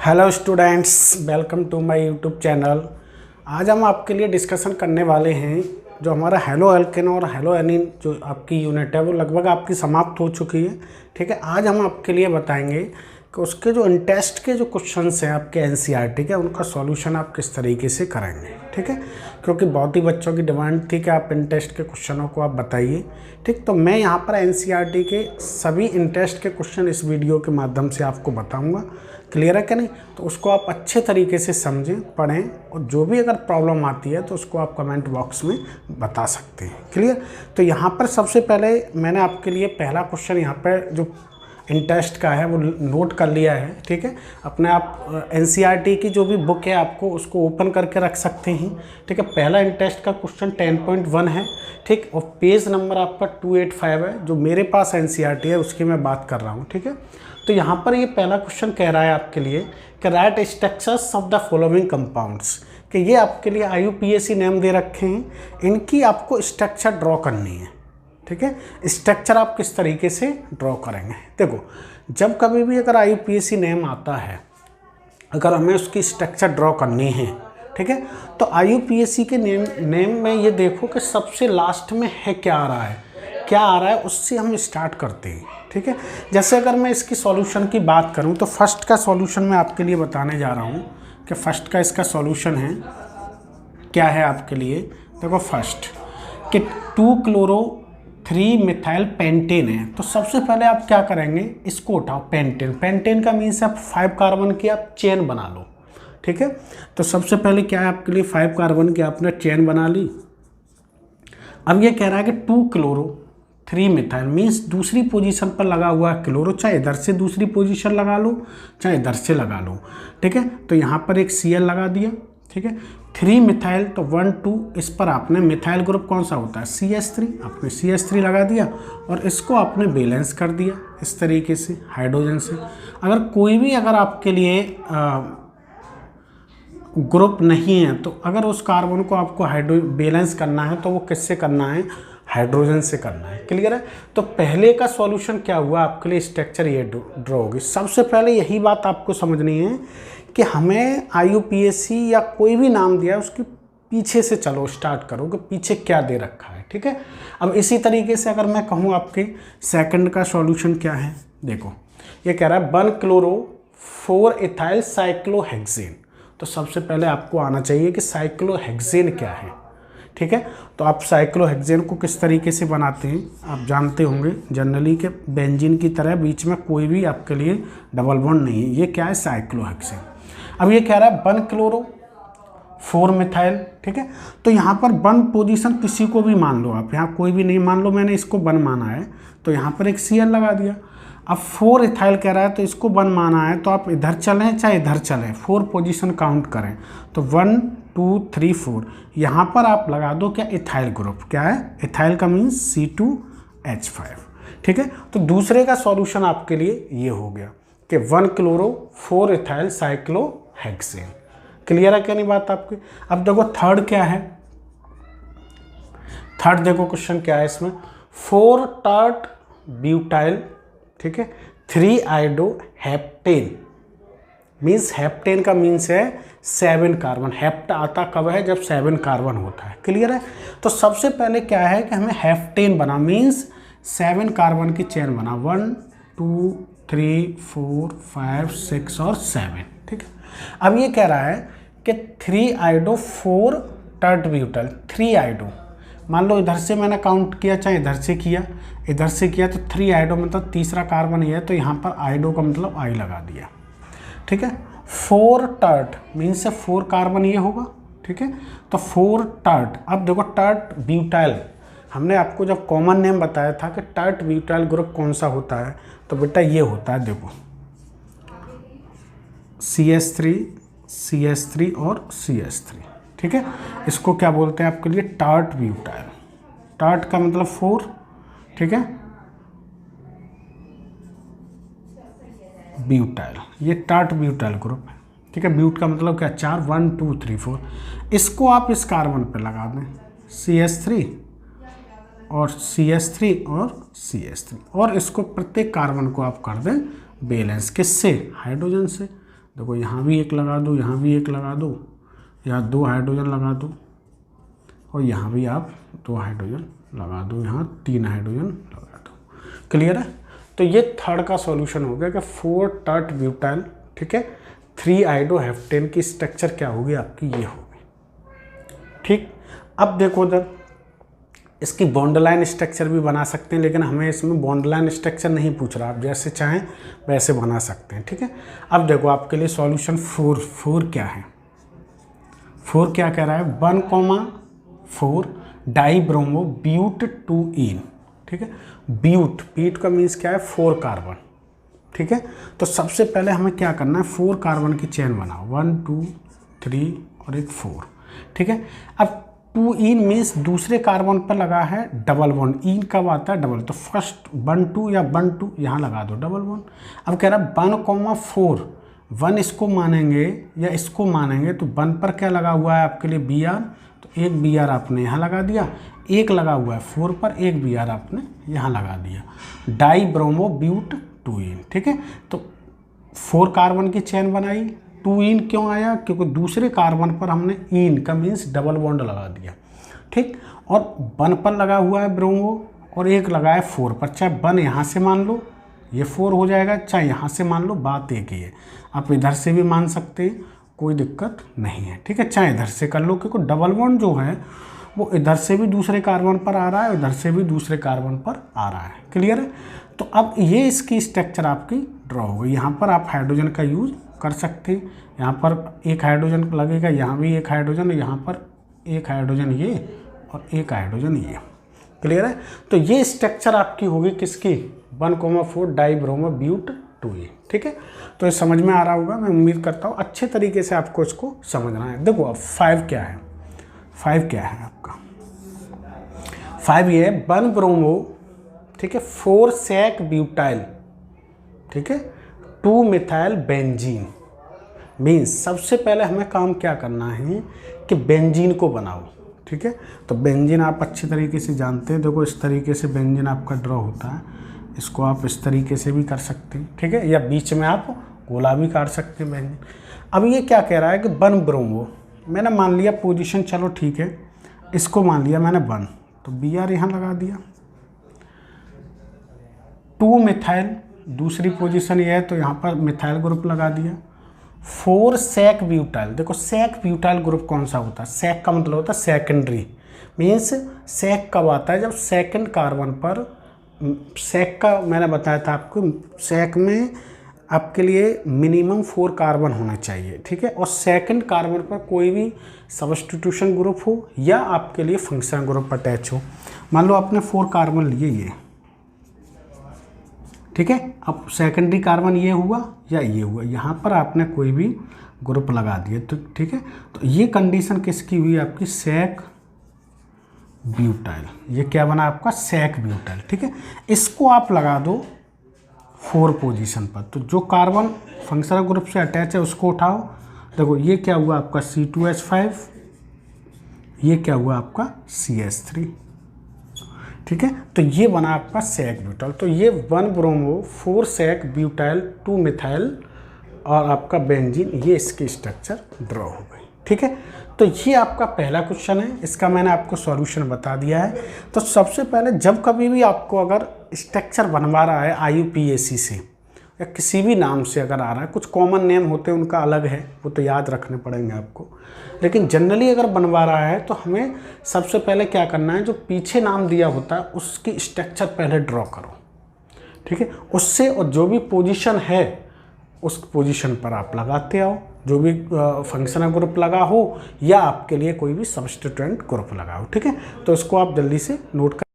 Hello students, welcome to my YouTube channel. आज हम आपके लिए डिस्कशन करने वाले हैं जो हमारा हेलो एल्केन और हेलो एनीन जो आपकी यूनिट है वो लगभग आपकी समाप्त हो चुकी है। ठीक है, आज हम आपके लिए बताएंगे कि उसके जो इंटेस्ट के जो क्वेश्चंस हैं आपके एनसीईआरटी के, उनका सॉल्यूशन आप किस तरीके से करेंगे। ठीक है, क्योंकि बहुत ही बच्चों की डिमांड थी कि आप इंटेस्ट के क्वेश्चनों को आप बताइए। ठीक, तो मैं यहाँ पर एनसीईआरटी के सभी इंटेस्ट के क्वेश्चन इस वीडियो के माध्यम से आपको बताऊँगा। क्लियर है कि नहीं? तो उसको आप अच्छे तरीके से समझें, पढ़ें, और जो भी अगर प्रॉब्लम आती है तो उसको आप कमेंट बॉक्स में बता सकते हैं। क्लियर? तो यहाँ पर सबसे पहले मैंने आपके लिए पहला क्वेश्चन यहाँ पर जो इंटेस्ट का है वो नोट कर लिया है। ठीक है, अपने आप एनसीईआरटी की जो भी बुक है आपको उसको ओपन करके रख सकते हैं। ठीक है, पहला इंटेस्ट का क्वेश्चन 10.1 है। ठीक, और पेज नंबर आपका 285 है, जो मेरे पास एनसीईआरटी है उसकी मैं बात कर रहा हूँ। ठीक है, तो यहाँ पर ये पहला क्वेश्चन कह रहा है आपके लिए कि right structures of the following compounds, कि ये आपके लिए IUPAC नेम दे रखे हैं, इनकी आपको स्ट्रक्चर ड्रॉ करनी है। ठीक है, स्ट्रक्चर आप किस तरीके से ड्रॉ करेंगे। देखो, जब कभी भी अगर IUPAC नेम आता है, अगर हमें उसकी स्ट्रक्चर ड्रॉ करनी है, ठीक है, तो IUPAC के नेम में ये देखो कि सबसे लास्ट में है क्या आ रहा है उससे हम स्टार्ट करते हैं। ठीक है, जैसे अगर मैं इसकी सॉल्यूशन की बात करूं तो फर्स्ट का सॉल्यूशन मैं आपके लिए बताने जा रहा हूं कि फर्स्ट का इसका सॉल्यूशन है क्या है आपके लिए। देखो, फर्स्ट कि 2-chloro-3-methyl पेंटेन है, तो सबसे पहले आप क्या करेंगे, इसको उठाओ। पेंटेन का मीन्स आप 5 कार्बन की आप चेन बना लो। ठीक है, तो सबसे पहले क्या है आपके लिए 5 कार्बन की आपने चेन बना ली। अब ये कह रहा है कि 2-chloro-3-methyl मीन्स दूसरी पोजीशन पर लगा हुआ है क्लोरो, चाहे इधर से दूसरी पोजीशन लगा लो चाहे इधर से लगा लो। ठीक है, तो यहाँ पर एक Cl लगा दिया। ठीक है, 3-methyl तो 1-2, इस पर आपने मिथाइल ग्रुप कौन सा होता है CH3, आपने CH3 लगा दिया और इसको आपने बैलेंस कर दिया इस तरीके से हाइड्रोजन से। अगर कोई भी अगर आपके लिए ग्रुप नहीं है तो अगर उस कार्बन को आपको बैलेंस करना है तो वो किससे करना है, हाइड्रोजन से करना है। क्लियर है? तो पहले का सॉल्यूशन क्या हुआ आपके लिए, स्ट्रक्चर ये ड्रॉ होगी। सबसे पहले यही बात आपको समझनी है कि हमें IUPAC या कोई भी नाम दिया है उसके पीछे से चलो स्टार्ट करो कि पीछे क्या दे रखा है। ठीक है, अब इसी तरीके से अगर मैं कहूँ आपके सेकंड का सॉल्यूशन क्या है, देखो ये कह रहा है 1-chloro-4-ethyl साइक्लोहेक्सेन। तो सबसे पहले आपको आना चाहिए कि साइक्लोहेक्सेन क्या है। ठीक है, तो आप साइक्लोहेक्सेन को किस तरीके से बनाते हैं आप जानते होंगे, जनरली के बेंजीन की तरह बीच में कोई भी आपके लिए डबल बॉन्ड नहीं है। ये क्या है, साइक्लोहेक्सेन। अब ये कह रहा है 1-chloro-4-methyl। ठीक है, तो यहाँ पर 1 पोजीशन किसी को भी मान लो आप, यहाँ कोई भी नहीं मान लो, मैंने इसको 1 माना है तो यहाँ पर एक Cl लगा दिया। अब 4-ethyl कह रहा है तो इसको 1 माना है, तो आप इधर चलें चाहे इधर चलें, 4 पोजीशन काउंट करें तो 1 2 3 4, यहाँ पर आप लगा दो क्या, इथाइल ग्रुप। क्या है, इथाइल का मीन्स C2H5। ठीक है, तो दूसरे का सॉल्यूशन आपके लिए ये हो गया कि 1-chloro-4-ethyl साइक्लोहेक्सेन। क्लियर है क्या नहीं बात आपकी? अब देखो थर्ड क्या है, थर्ड देखो क्वेश्चन क्या है इसमें, 4-tert-butyl। ठीक है, 3-iodoheptane मीन्स हेप्टेन का मीन्स है 7 कार्बन। हेप्ट आता कब है, जब 7 कार्बन होता है। क्लियर है? तो सबसे पहले क्या है कि हमें हेप्टेन बना मीन्स 7 कार्बन की चेन बना, 1 2 3 4 5 6 और 7। ठीक है, अब ये कह रहा है कि 3-iodo-4-tert-butyl, 3-iodo मान लो इधर से मैंने काउंट किया चाहे इधर से किया तो 3-iodo मतलब तीसरा कार्बन ही है, तो यहाँ पर आइडो का मतलब I लगा दिया। ठीक है, 4-tert मीन्स से 4 कार्बन ये होगा। ठीक है, तो 4-tert। अब देखो tert-butyl, हमने आपको जब कॉमन नेम बताया था कि tert-butyl ग्रुप कौन सा होता है, तो बेटा ये होता है, देखो CH3 CH3 और CH3। ठीक है, इसको क्या बोलते हैं आपके लिए, tert-butyl। tert का मतलब 4। ठीक है, ब्यूटाइल, ये tert-butyl ग्रुप है। ठीक है, ब्यूट का मतलब क्या, 4, 1 2 3 4। इसको आप इस कार्बन पे लगा दें, CH3 और CH3 और CH3, और इसको प्रत्येक कार्बन को आप कर दें बैलेंस, किससे, हाइड्रोजन से। देखो यहाँ भी एक लगा दो, यहाँ भी एक लगा दो, यहाँ 2 हाइड्रोजन लगा दो, और यहाँ भी आप 2 हाइड्रोजन लगा दो, यहाँ 3 हाइड्रोजन लगा दो। क्लियर है? तो ये थर्ड का सॉल्यूशन हो गया कि 4 टर्ट ब्यूटाइल, ठीक है, 3 आइडोहेप्टेन की स्ट्रक्चर क्या होगी आपकी, ये होगी। ठीक, अब देखो उधर इसकी बॉन्ड लाइन स्ट्रक्चर भी बना सकते हैं, लेकिन हमें इसमें बॉन्ड लाइन स्ट्रक्चर नहीं पूछ रहा, आप जैसे चाहें वैसे बना सकते हैं। ठीक है, अब देखो आपके लिए सॉल्यूशन 4 क्या है, 4 क्या कह रहा है, 1,4 डाइब्रोमो ब्यूट 2ईन। ठीक है, ब्यूट का मीन्स क्या है, 4 कार्बन। ठीक है, तो सबसे पहले हमें क्या करना है, 4 कार्बन की चेन बनाओ, 1 2 3 और एक 4। ठीक है, अब 2ईन मीन्स दूसरे कार्बन पर लगा है डबल बॉन्ड, ईन कब आता है, डबल, तो फर्स्ट 1 2 या 1 2 यहाँ लगा दो डबल बॉन्ड। अब कह रहा है 1,4, 1 इसको मानेंगे या इसको मानेंगे, तो 1 पर क्या लगा हुआ है आपके लिए, Br, तो एक Br आपने यहाँ लगा दिया, एक लगा हुआ है 4 पर, एक Br आपने यहाँ लगा दिया, डाई ब्रोमो ब्यूट 2ईन। ठीक है, तो 4 कार्बन की चेन बनाई, 2ईन क्यों आया, क्योंकि दूसरे कार्बन पर हमने ईन का मीन्स डबल बॉन्ड लगा दिया। ठीक, और 1 पर लगा हुआ है ब्रोमो और एक लगा है 4 पर, चाहे 1 यहाँ से मान लो ये 4 हो जाएगा, चाहे यहाँ से मान लो, बात एक ही है। आप इधर से भी मान सकते हैं, कोई दिक्कत नहीं है। ठीक है, चाहे इधर से कर लो, क्योंकि डबल बॉन्ड जो है वो इधर से भी दूसरे कार्बन पर आ रहा है, इधर से भी दूसरे कार्बन पर आ रहा है। क्लियर है? तो अब ये इसकी स्ट्रक्चर आपकी ड्रॉ हो गई। यहाँ पर आप हाइड्रोजन का यूज़ कर सकते हैं, यहाँ पर एक हाइड्रोजन लगेगा, यहाँ भी एक हाइड्रोजन, यहाँ पर एक हाइड्रोजन ये और एक हाइड्रोजन ये। क्लियर है? तो ये स्ट्रक्चर आपकी होगी किसकी, 1,4 डाइब्रोमो ब्यूट 2ईन। ठीक है, तो ये समझ में आ रहा होगा, मैं उम्मीद करता हूँ अच्छे तरीके से आपको इसको समझना है। देखो अब 5 क्या है, 5 क्या है आपका, 5 ये 1 ब्रोमो, ठीक है, 4 सैक ब्यूटाइल, ठीक है, 2 मिथाइल बेंजीन। मीन्स सबसे पहले हमें काम क्या करना है कि बेंजीन को बनाओ। ठीक है, तो बेंजीन आप अच्छी तरीके से जानते हैं, देखो इस तरीके से बेंजीन आपका ड्रॉ होता है, इसको आप इस तरीके से भी कर सकते हैं। ठीक है, या बीच में आप गोला भी काट सकते हैं बेंजीन। अब ये क्या कह रहा है कि 1 ब्रोमो, मैंने मान लिया पोजीशन, चलो ठीक है, इसको मान लिया मैंने 1, तो Br यहाँ लगा दिया, 2 मिथाइल दूसरी पोजीशन ये है, तो यहाँ पर मिथाइल ग्रुप लगा दिया, 4 सैक ब्यूटाइल। देखो सैक ब्यूटाइल ग्रुप कौन सा होता है, सैक का मतलब होता है सेकेंडरी, मीन्स सैक कब आता है, जब सेकंड कार्बन पर, सैक का मैंने बताया था आपको, सैक में आपके लिए मिनिमम 4 कार्बन होना चाहिए। ठीक है, और सेकंड कार्बन पर कोई भी सब्स्टिट्यूशन ग्रुप हो या आपके लिए फंक्शन ग्रुप अटैच हो। मान लो आपने 4 कार्बन लिए ये, ठीक है, अब सेकेंडरी कार्बन ये हुआ या ये हुआ, यहाँ पर आपने कोई भी ग्रुप लगा दिया, तो ठीक है, तो ये कंडीशन किसकी हुई आपकी, सैक ब्यूटाइल। ये क्या बना आपका, सैक ब्यूटाइल। ठीक है, इसको आप लगा दो 4 पोजीशन पर, तो जो कार्बन फंक्शनल ग्रुप से अटैच है उसको उठाओ। देखो ये क्या हुआ आपका C2H5, ये क्या हुआ आपका CH3। ठीक है, तो ये बना आपका सैक ब्यूटाइल। तो ये 1 ब्रोमो 4 सैक ब्यूटाइल 2 मिथाइल और आपका बेंजीन, ये इसकी स्ट्रक्चर ड्रॉ हो गई। ठीक है, तो ये आपका पहला क्वेश्चन है, इसका मैंने आपको सॉल्यूशन बता दिया है। तो सबसे पहले जब कभी भी आपको अगर स्ट्रक्चर बनवा रहा है IUPAC से या किसी भी नाम से अगर आ रहा है, कुछ कॉमन नेम होते हैं उनका अलग है, वो तो याद रखने पड़ेंगे आपको, लेकिन जनरली अगर बनवा रहा है तो हमें सबसे पहले क्या करना है, जो पीछे नाम दिया होता है उसकी स्ट्रक्चर पहले ड्रॉ करो। ठीक है, उससे और जो भी पोजीशन है उस पोजीशन पर आप लगाते आओ, जो भी फंक्शनल ग्रुप लगा हो या आपके लिए कोई भी सब्स्टिट्यूएंट ग्रुप लगा हो। ठीक है, तो इसको आप जल्दी से नोट कर